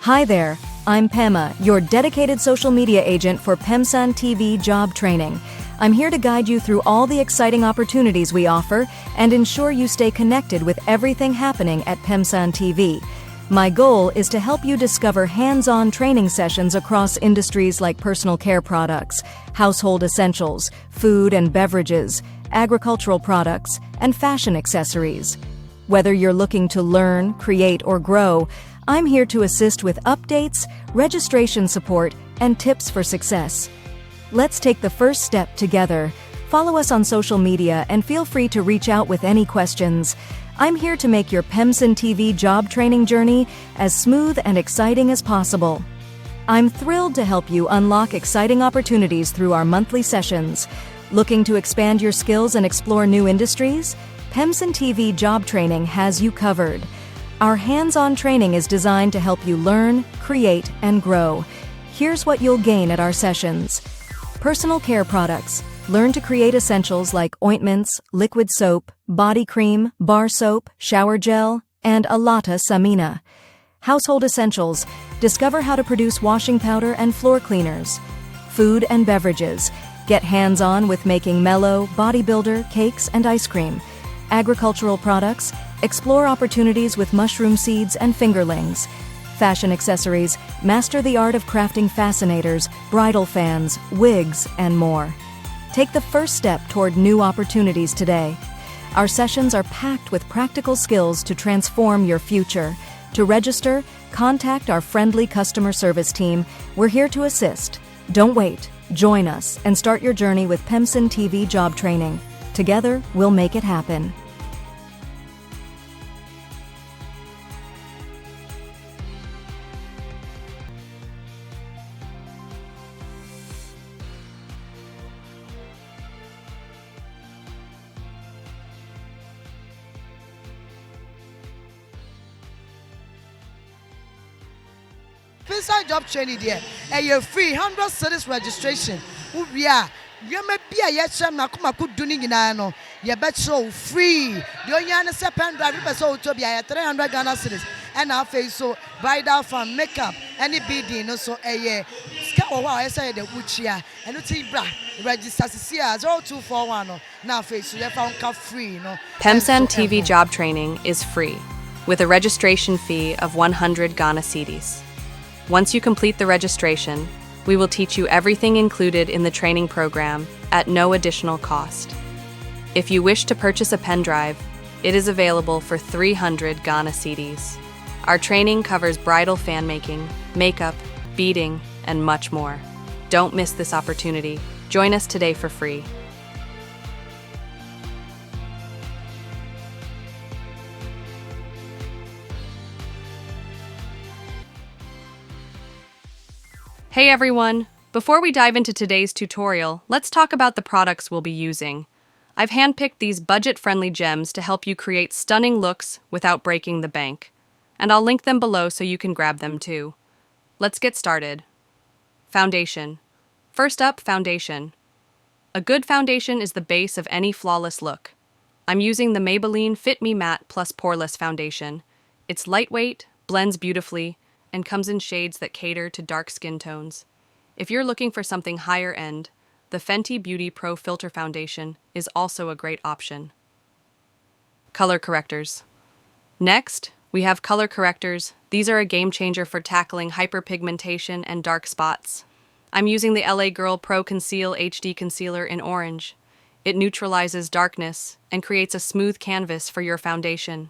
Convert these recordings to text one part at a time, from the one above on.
Hi there, I'm Pema, your dedicated social media agent for PEMSAN TV job training. I'm here to guide you through all the exciting opportunities we offer and ensure you stay connected with everything happening at PEMSAN TV. My goal is to help you discover hands-on training sessions across industries like personal care products, household essentials, food and beverages, agricultural products, and fashion accessories. Whether you're looking to learn, create, or grow, I'm here to assist with updates, registration support, and tips for success. Let's take the first step together. Follow us on social media and feel free to reach out with any questions. I'm here to make your PEMSAN TV job training journey as smooth and exciting as possible. I'm thrilled to help you unlock exciting opportunities through our monthly sessions. Looking to expand your skills and explore new industries? PEMSAN TV job training has you covered. Our hands-on training is designed to help you learn, create, and grow. Here's what you'll gain at our sessions. Personal care products. Learn to create essentials like ointments, liquid soap, body cream, bar soap, shower gel, and Alata Samina. Household essentials. Discover how to produce washing powder and floor cleaners. Food and beverages. Get hands-on with making mellow, bodybuilder, cakes, and ice cream. Agricultural products. Explore opportunities with mushroom seeds and fingerlings. Fashion accessories. Master the art of crafting fascinators, bridal fans, wigs, and more. Take the first step toward new opportunities today. Our sessions are packed with practical skills to transform your future. To register, contact our friendly customer service team. We're here to assist. Don't wait. Join us and start your journey with PEMSAN TV job training. Together, we'll make it happen. PEMSAN job training there, and you're free 100 cedis registration. We are. You may be a yes, I'm not doing it. No, you bet so free. The only answer pen driver so to be a 300 Ghana cedis, and our face so bridal fan makeup, any bidding, so a year. Scout or I say the Wuchia, and it's bra register 0241. Now face so you found free. No, PEMSAN TV job training is free, with a registration fee of 100 Ghana cedis. Once you complete the registration, we will teach you everything included in the training program at no additional cost. If you wish to purchase a pen drive, it is available for 300 Ghana cedis. Our training covers bridal fan making, makeup, beading, and much more. Don't miss this opportunity. Join us today for free. Hey everyone! Before we dive into today's tutorial, let's talk about the products we'll be using. I've handpicked these budget-friendly gems to help you create stunning looks without breaking the bank. And I'll link them below so you can grab them too. Let's get started. Foundation. First up, foundation. A good foundation is the base of any flawless look. I'm using the Maybelline Fit Me Matte Plus Poreless Foundation. It's lightweight, blends beautifully, and comes in shades that cater to dark skin tones. If you're looking for something higher end, the Fenty Beauty Pro Filter Foundation is also a great option. Color correctors. Next, we have color correctors. These are a game changer for tackling hyperpigmentation and dark spots. I'm using the LA Girl Pro Conceal HD Concealer in orange. It neutralizes darkness and creates a smooth canvas for your foundation.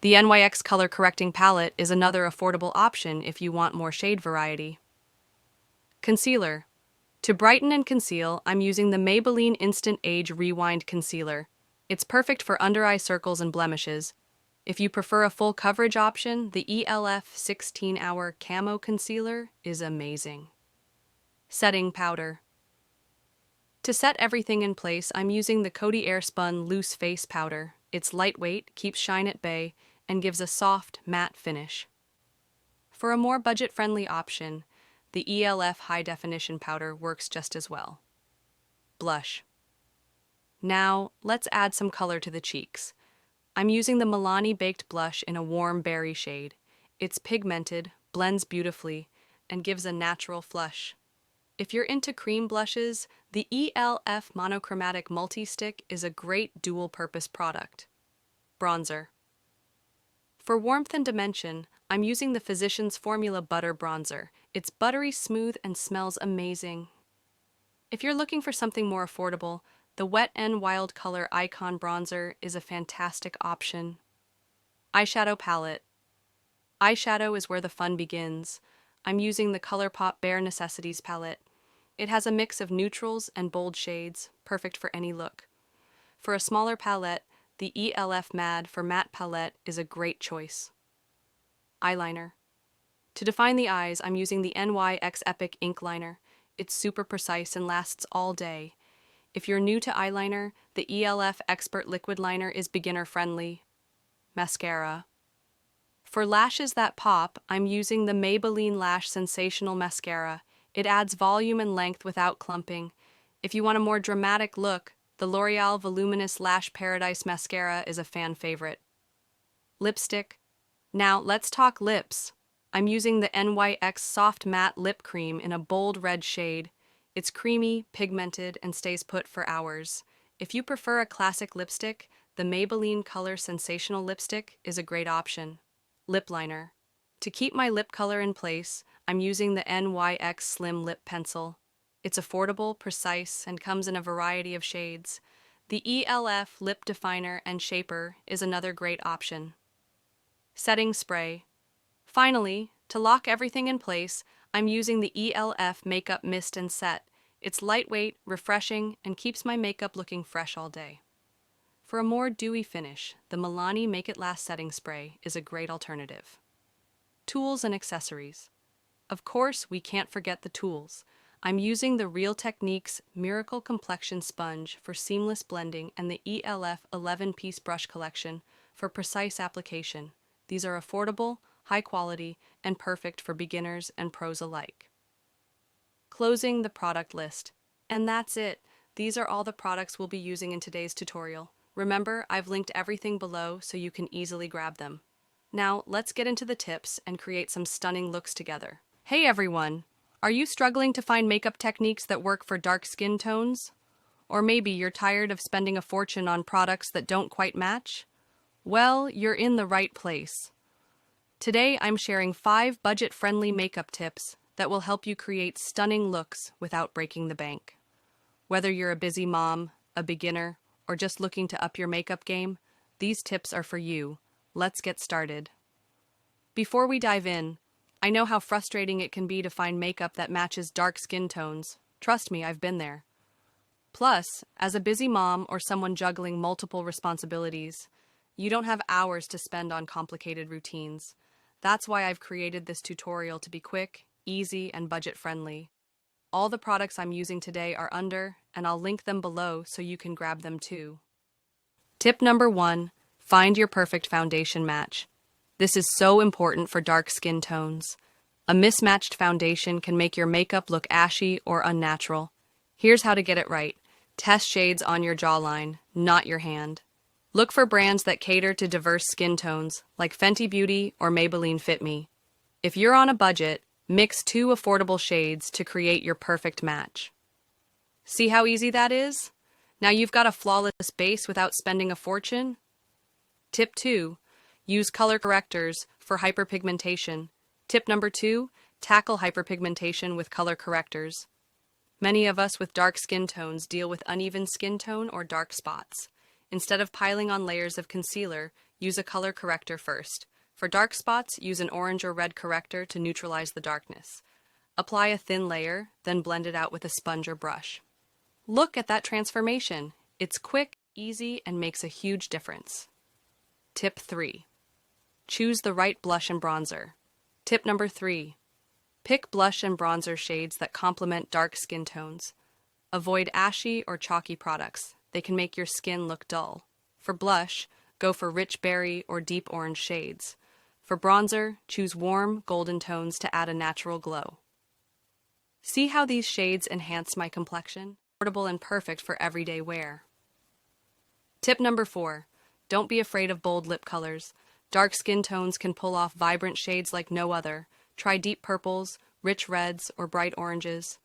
The NYX Color Correcting Palette is another affordable option if you want more shade variety. Concealer. To brighten and conceal, I'm using the Maybelline Instant Age Rewind Concealer. It's perfect for under-eye circles and blemishes. If you prefer a full coverage option, the ELF 16-Hour Camo Concealer is amazing. Setting powder. To set everything in place, I'm using the Coty Airspun Loose Face Powder. It's lightweight, keeps shine at bay, and gives a soft, matte finish. For a more budget-friendly option, the ELF High Definition Powder works just as well. Blush. Now, let's add some color to the cheeks. I'm using the Milani Baked Blush in a warm berry shade. It's pigmented, blends beautifully, and gives a natural flush. If you're into cream blushes, the ELF Monochromatic Multi-Stick is a great dual-purpose product. Bronzer. For warmth and dimension, I'm using the Physicians Formula Butter Bronzer. It's buttery smooth and smells amazing. If you're looking for something more affordable, the Wet n Wild Color Icon Bronzer is a fantastic option. Eyeshadow palette. Eyeshadow is where the fun begins. I'm using the ColourPop Bare Necessities palette. It has a mix of neutrals and bold shades, perfect for any look. For a smaller palette, the ELF Mad for Matte palette is a great choice. Eyeliner. To define the eyes, I'm using the NYX Epic Ink Liner. It's super precise and lasts all day. If you're new to eyeliner, the ELF Expert Liquid Liner is beginner-friendly. Mascara. For lashes that pop, I'm using the Maybelline Lash Sensational Mascara. It adds volume and length without clumping. If you want a more dramatic look, the L'Oreal Voluminous Lash Paradise Mascara is a fan favorite. Lipstick. Now, let's talk lips. I'm using the NYX Soft Matte Lip Cream in a bold red shade. It's creamy, pigmented, and stays put for hours. If you prefer a classic lipstick, the Maybelline Color Sensational Lipstick is a great option. Lip liner. To keep my lip color in place, I'm using the NYX Slim Lip Pencil. It's affordable, precise, and comes in a variety of shades. The ELF Lip Definer and Shaper is another great option. Setting spray. Finally, to lock everything in place, I'm using the ELF Makeup Mist and Set. It's lightweight, refreshing, and keeps my makeup looking fresh all day. For a more dewy finish, the Milani Make It Last Setting Spray is a great alternative. Tools and accessories. Of course, we can't forget the tools. I'm using the Real Techniques Miracle Complexion Sponge for seamless blending and the ELF 11-piece brush collection for precise application. These are affordable, high quality, and perfect for beginners and pros alike. Closing the product list. And that's it. These are all the products we'll be using in today's tutorial. Remember, I've linked everything below so you can easily grab them. Now, let's get into the tips and create some stunning looks together. Hey everyone! Are you struggling to find makeup techniques that work for dark skin tones? Or maybe you're tired of spending a fortune on products that don't quite match? Well, you're in the right place. Today, I'm sharing 5 budget-friendly makeup tips that will help you create stunning looks without breaking the bank. Whether you're a busy mom, a beginner, or just looking to up your makeup game, these tips are for you. Let's get started. Before we dive in, I know how frustrating it can be to find makeup that matches dark skin tones. Trust me, I've been there. Plus, as a busy mom or someone juggling multiple responsibilities, you don't have hours to spend on complicated routines. That's why I've created this tutorial to be quick, easy, and budget-friendly. All the products I'm using today are under, and I'll link them below so you can grab them too. Tip number 1, find your perfect foundation match. This is so important for dark skin tones. A mismatched foundation can make your makeup look ashy or unnatural. Here's how to get it right. Test shades on your jawline, not your hand. Look for brands that cater to diverse skin tones, like Fenty Beauty or Maybelline Fit Me. If you're on a budget, mix 2 affordable shades to create your perfect match. See how easy that is? Now you've got a flawless base without spending a fortune. Tip 2, use color correctors for hyperpigmentation. Tip number 2, tackle hyperpigmentation with color correctors. Many of us with dark skin tones deal with uneven skin tone or dark spots. Instead of piling on layers of concealer, use a color corrector first. For dark spots, use an orange or red corrector to neutralize the darkness. Apply a thin layer, then blend it out with a sponge or brush. Look at that transformation. It's quick, easy, and makes a huge difference. Tip 3. Choose the right blush and bronzer. Tip number 3. Pick blush and bronzer shades that complement dark skin tones. Avoid ashy or chalky products. They can make your skin look dull. For blush, go for rich berry or deep orange shades. For bronzer, choose warm, golden tones to add a natural glow. See how these shades enhance my complexion? Affordable and perfect for everyday wear. Tip number 4. Don't be afraid of bold lip colors. Dark skin tones can pull off vibrant shades like no other. Try deep purples, rich reds, or bright oranges.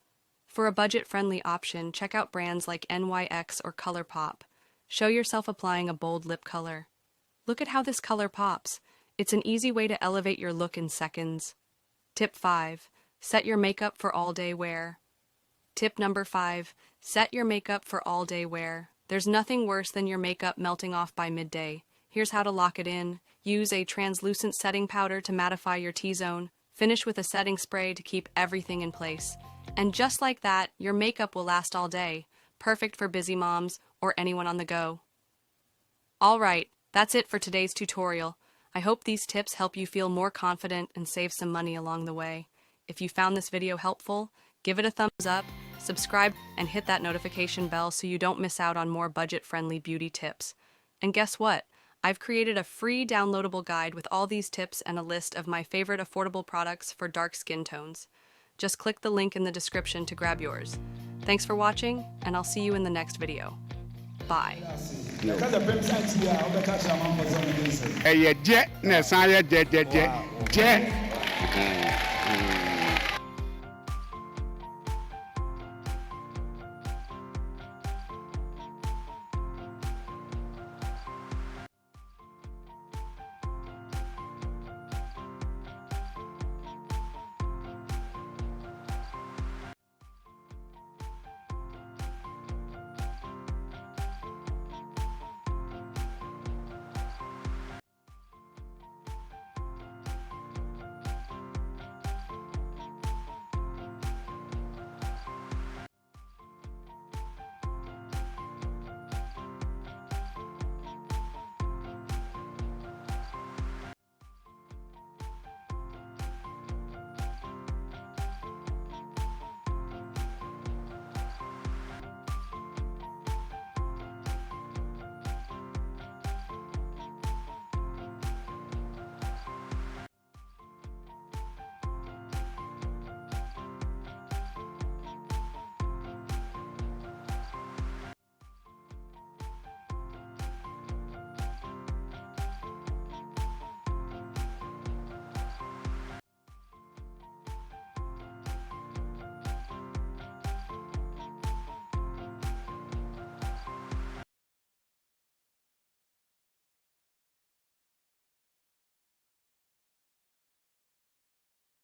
For a budget-friendly option, check out brands like NYX or ColourPop. Show yourself applying a bold lip color. Look at how this color pops. It's an easy way to elevate your look in seconds. Tip 5. Set your makeup for all-day wear. Tip number 5. Set your makeup for all-day wear. There's nothing worse than your makeup melting off by midday. Here's how to lock it in. Use a translucent setting powder to mattify your T-zone. Finish with a setting spray to keep everything in place. And just like that, your makeup will last all day. Perfect for busy moms or anyone on the go. Alright, that's it for today's tutorial. I hope these tips help you feel more confident and save some money along the way. If you found this video helpful, give it a thumbs up, subscribe, and hit that notification bell so you don't miss out on more budget-friendly beauty tips. And guess what? I've created a free downloadable guide with all these tips and a list of my favorite affordable products for dark skin tones. Just click the link in the description to grab yours. Thanks for watching, and I'll see you in the next video. Bye. Jet.